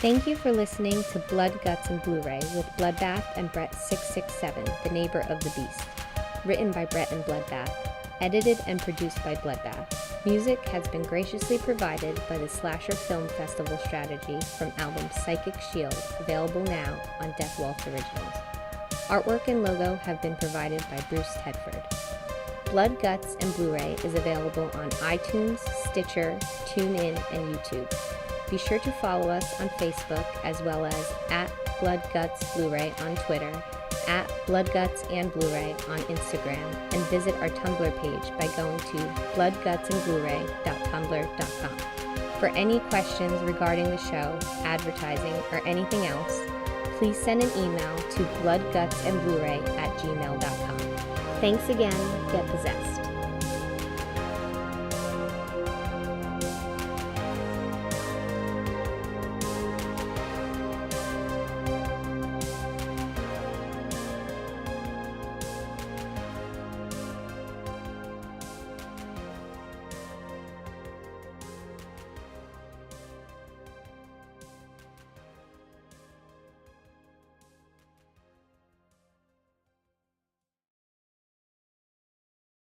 Thank you for listening to Blood, Guts, and Blu-Ray with Bloodbath and Brett 667, the neighbor of the beast. Written by Brett and Bloodbath. Edited and produced by Bloodbath. Music has been graciously provided by the Slasher Film Festival Strategy from album Psychic Shield, available now on Death Waltz Originals. Artwork and logo have been provided by Bruce Tedford. Blood, Guts, and Blu-Ray is available on iTunes, Stitcher, TuneIn, and YouTube. Be sure to follow us on Facebook as well as @BloodGutsBlu-ray on Twitter, @BloodGutsAndBlu-ray on Instagram, and visit our Tumblr page by going to bloodgutsandblueray.tumblr.com. For any questions regarding the show, advertising, or anything else, please send an email to bloodgutsandblueray@gmail.com. Thanks again. Get possessed.